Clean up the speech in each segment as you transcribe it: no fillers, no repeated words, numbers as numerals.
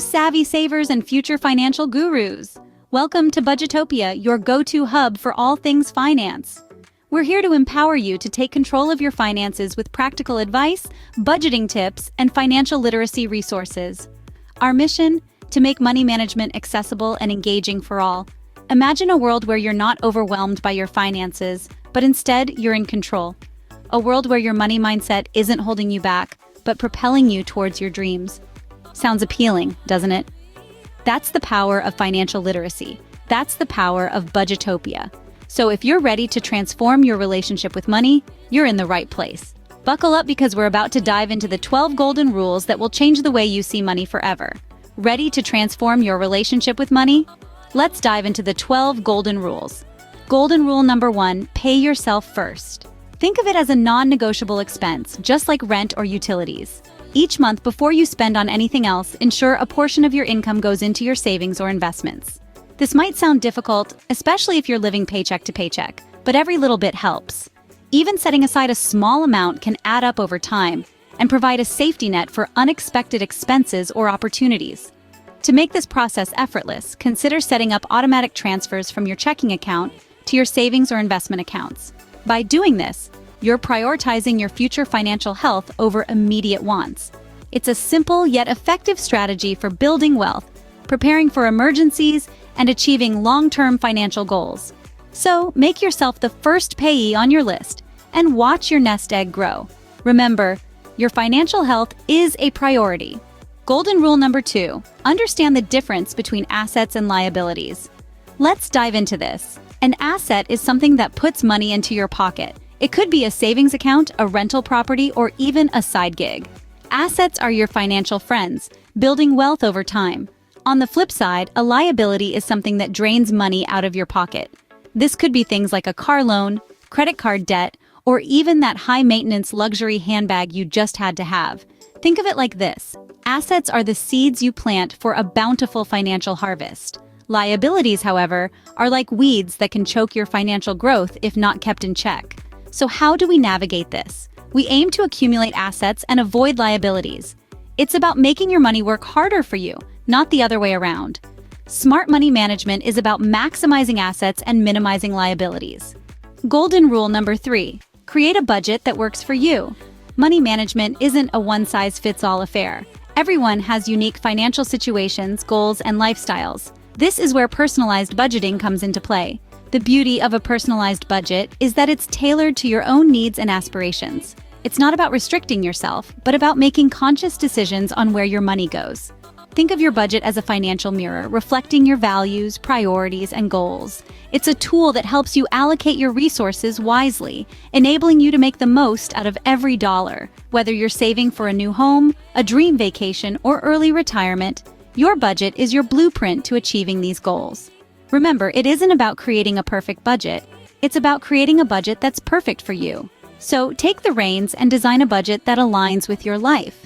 savvy savers and future financial gurus. Welcome to Budgetopia, your go-to hub for all things finance. We're here to empower you to take control of your finances with practical advice, budgeting tips, and financial literacy resources. Our mission? To make money management accessible and engaging for all. Imagine a world where you're not overwhelmed by your finances, but instead you're in control. A world where your money mindset isn't holding you back, but propelling you towards your dreams. Sounds appealing, doesn't it? That's the power of financial literacy. That's the power of Budgetopia. So if you're ready to transform your relationship with money, you're in the right place. Buckle up because we're about to dive into the 12 golden rules that will change the way you see money forever. Ready to transform your relationship with money? Let's dive into the 12 golden rules. Golden rule number 1, pay yourself first. Think of it as a non-negotiable expense, just like rent or utilities. Each month before you spend on anything else, ensure a portion of your income goes into your savings or investments. This might sound difficult, especially if you're living paycheck to paycheck, but every little bit helps. Even setting aside a small amount can add up over time and provide a safety net for unexpected expenses or opportunities. To make this process effortless, consider setting up automatic transfers from your checking account to your savings or investment accounts. By doing this, you're prioritizing your future financial health over immediate wants. It's a simple yet effective strategy for building wealth, preparing for emergencies, and achieving long-term financial goals. So, make yourself the first payee on your list and watch your nest egg grow. Remember, your financial health is a priority. Golden rule number 2, understand the difference between assets and liabilities. Let's dive into this. An asset is something that puts money into your pocket. It could be a savings account, a rental property, or even a side gig. Assets are your financial friends, building wealth over time. On the flip side, a liability is something that drains money out of your pocket. This could be things like a car loan, credit card debt, or even that high-maintenance luxury handbag you just had to have. Think of it like this. Assets are the seeds you plant for a bountiful financial harvest. Liabilities, however, are like weeds that can choke your financial growth if not kept in check. So how do we navigate this? We aim to accumulate assets and avoid liabilities. It's about making your money work harder for you, not the other way around. Smart money management is about maximizing assets and minimizing liabilities. Golden rule number 3, create a budget that works for you. Money management isn't a one-size-fits-all affair. Everyone has unique financial situations, goals, and lifestyles. This is where personalized budgeting comes into play. The beauty of a personalized budget is that it's tailored to your own needs and aspirations. It's not about restricting yourself, but about making conscious decisions on where your money goes. Think of your budget as a financial mirror, reflecting your values, priorities, and goals. It's a tool that helps you allocate your resources wisely, enabling you to make the most out of every dollar. Whether you're saving for a new home, a dream vacation, or early retirement, your budget is your blueprint to achieving these goals. Remember, it isn't about creating a perfect budget. It's about creating a budget that's perfect for you. So take the reins and design a budget that aligns with your life.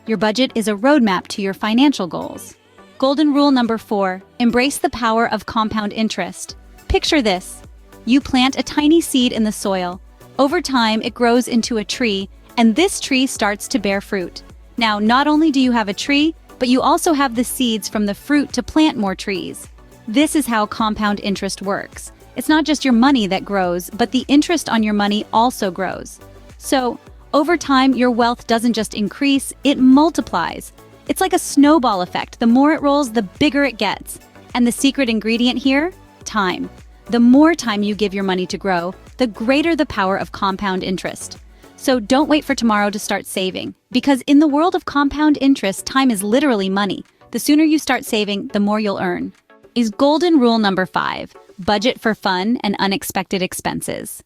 Your budget is a roadmap to your financial goals. Golden rule number 4, embrace the power of compound interest. Picture this. You plant a tiny seed in the soil. Over time, it grows into a tree, and this tree starts to bear fruit. Now, not only do you have a tree, but you also have the seeds from the fruit to plant more trees. This is how compound interest works. It's not just your money that grows, but the interest on your money also grows. So, over time, your wealth doesn't just increase, it multiplies. It's like a snowball effect. The more it rolls, the bigger it gets. And the secret ingredient here? Time. The more time you give your money to grow, the greater the power of compound interest. So don't wait for tomorrow to start saving, because in the world of compound interest, time is literally money. The sooner you start saving, the more you'll earn. Is golden rule number 5, budget for fun and unexpected expenses.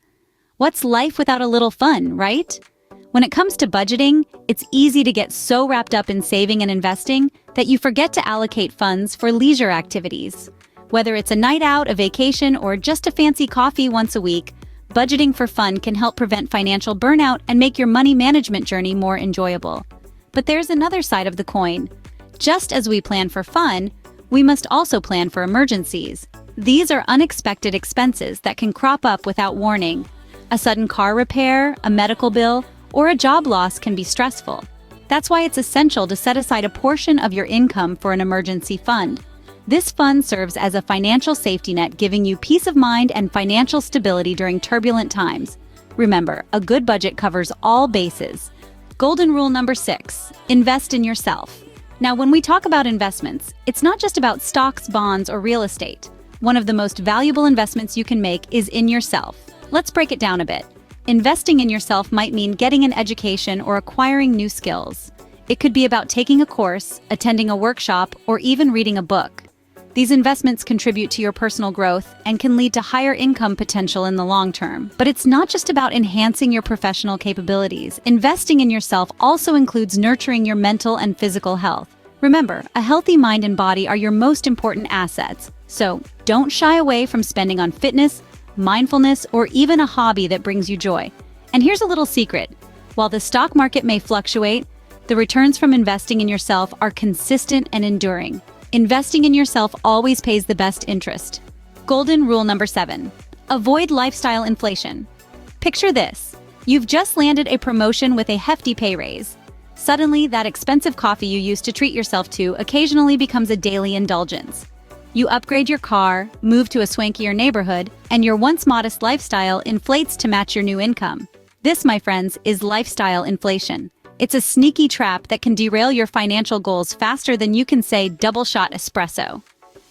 What's life without a little fun, right? When it comes to budgeting, it's easy to get so wrapped up in saving and investing that you forget to allocate funds for leisure activities. Whether it's a night out, a vacation, or just a fancy coffee once a week, budgeting for fun can help prevent financial burnout and make your money management journey more enjoyable. But there's another side of the coin. Just as we plan for fun, we must also plan for emergencies. These are unexpected expenses that can crop up without warning. A sudden car repair, a medical bill, or a job loss can be stressful. That's why it's essential to set aside a portion of your income for an emergency fund. This fund serves as a financial safety net, giving you peace of mind and financial stability during turbulent times. Remember, a good budget covers all bases. Golden rule number 6, invest in yourself. Now, when we talk about investments, it's not just about stocks, bonds, or real estate. One of the most valuable investments you can make is in yourself. Let's break it down a bit. Investing in yourself might mean getting an education or acquiring new skills. It could be about taking a course, attending a workshop, or even reading a book. These investments contribute to your personal growth and can lead to higher income potential in the long term. But it's not just about enhancing your professional capabilities. Investing in yourself also includes nurturing your mental and physical health. Remember, a healthy mind and body are your most important assets. So, don't shy away from spending on fitness, mindfulness, or even a hobby that brings you joy. And here's a little secret. While the stock market may fluctuate, the returns from investing in yourself are consistent and enduring. Investing in yourself always pays the best interest. Golden rule number 7. Avoid lifestyle inflation. Picture this. You've just landed a promotion with a hefty pay raise. Suddenly, that expensive coffee you used to treat yourself to occasionally becomes a daily indulgence. You upgrade your car, move to a swankier neighborhood, and your once modest lifestyle inflates to match your new income. This, my friends, is lifestyle inflation. It's a sneaky trap that can derail your financial goals faster than you can say double-shot espresso.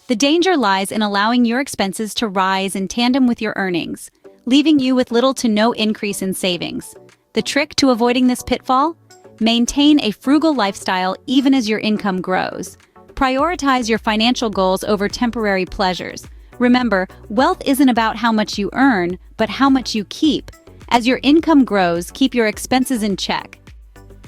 The danger lies in allowing your expenses to rise in tandem with your earnings, leaving you with little to no increase in savings. The trick to avoiding this pitfall? Maintain a frugal lifestyle even as your income grows. Prioritize your financial goals over temporary pleasures. Remember, wealth isn't about how much you earn, but how much you keep. As your income grows, keep your expenses in check.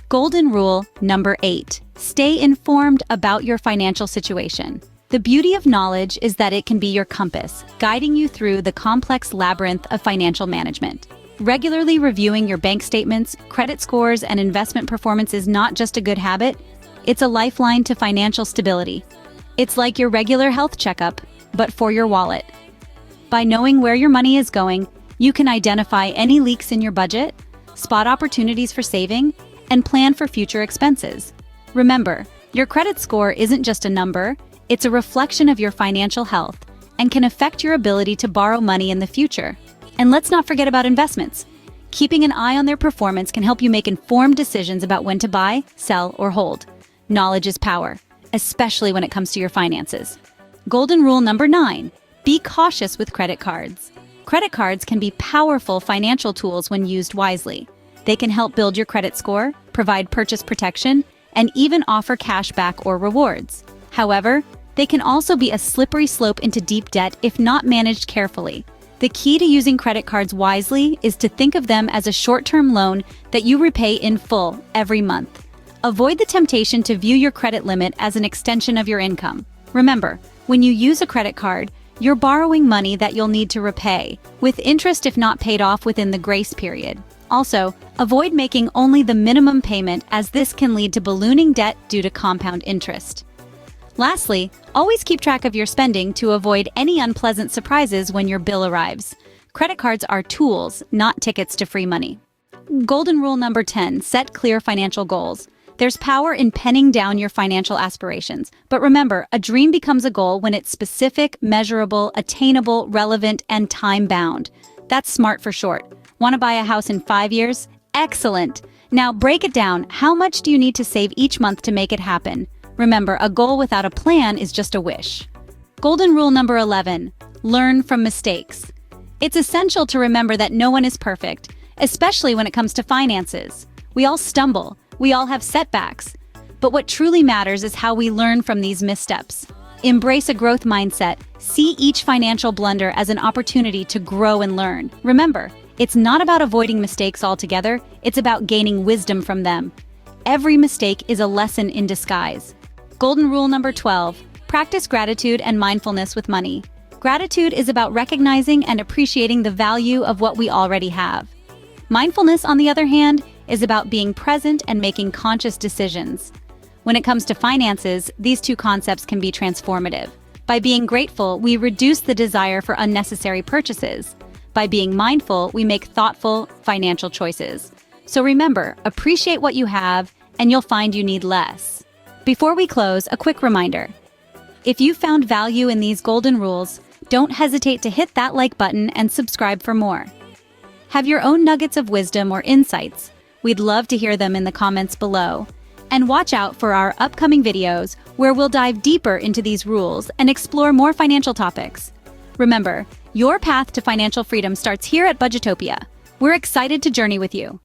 Golden rule number 8. Stay informed about your financial situation. The beauty of knowledge is that it can be your compass, guiding you through the complex labyrinth of financial management. Regularly reviewing your bank statements, credit scores, and investment performance is not just a good habit, it's a lifeline to financial stability. It's like your regular health checkup, but for your wallet. By knowing where your money is going, you can identify any leaks in your budget, spot opportunities for saving, and plan for future expenses. Remember, your credit score isn't just a number, it's a reflection of your financial health and can affect your ability to borrow money in the future. And let's not forget about investments. Keeping an eye on their performance can help you make informed decisions about when to buy, sell, or hold. Knowledge is power, especially when it comes to your finances. Golden rule number 9. Be cautious with credit cards. Credit cards can be powerful financial tools when used wisely. They can help build your credit score, provide purchase protection, and even offer cash back or rewards. However, they can also be a slippery slope into deep debt if not managed carefully. The key to using credit cards wisely is to think of them as a short-term loan that you repay in full every month. Avoid the temptation to view your credit limit as an extension of your income. Remember, when you use a credit card, you're borrowing money that you'll need to repay, with interest if not paid off within the grace period. Also, avoid making only the minimum payment, as this can lead to ballooning debt due to compound interest. Lastly, always keep track of your spending to avoid any unpleasant surprises when your bill arrives. Credit cards are tools, not tickets to free money. Golden rule number 10. Set clear financial goals. There's power in penning down your financial aspirations. But remember, a dream becomes a goal when it's specific, measurable, attainable, relevant, and time-bound. That's SMART for short. Want to buy a house in 5 years? Excellent! Now break it down. How much do you need to save each month to make it happen? Remember, a goal without a plan is just a wish. Golden rule number 11. Learn from mistakes. It's essential to remember that no one is perfect, especially when it comes to finances. We all stumble. We all have setbacks. But what truly matters is how we learn from these missteps. Embrace a growth mindset. See each financial blunder as an opportunity to grow and learn. Remember, it's not about avoiding mistakes altogether, it's about gaining wisdom from them. Every mistake is a lesson in disguise. Golden rule number 12. Practice gratitude and mindfulness with money. Gratitude is about recognizing and appreciating the value of what we already have. Mindfulness, on the other hand, is about being present and making conscious decisions. When it comes to finances, these two concepts can be transformative. By being grateful, we reduce the desire for unnecessary purchases. By being mindful, we make thoughtful financial choices. So remember, appreciate what you have and you'll find you need less. Before we close, a quick reminder. If you found value in these golden rules, don't hesitate to hit that like button and subscribe for more. Have your own nuggets of wisdom or insights? We'd love to hear them in the comments below. And watch out for our upcoming videos where we'll dive deeper into these rules and explore more financial topics. Remember, your path to financial freedom starts here at Budgetopia. We're excited to journey with you.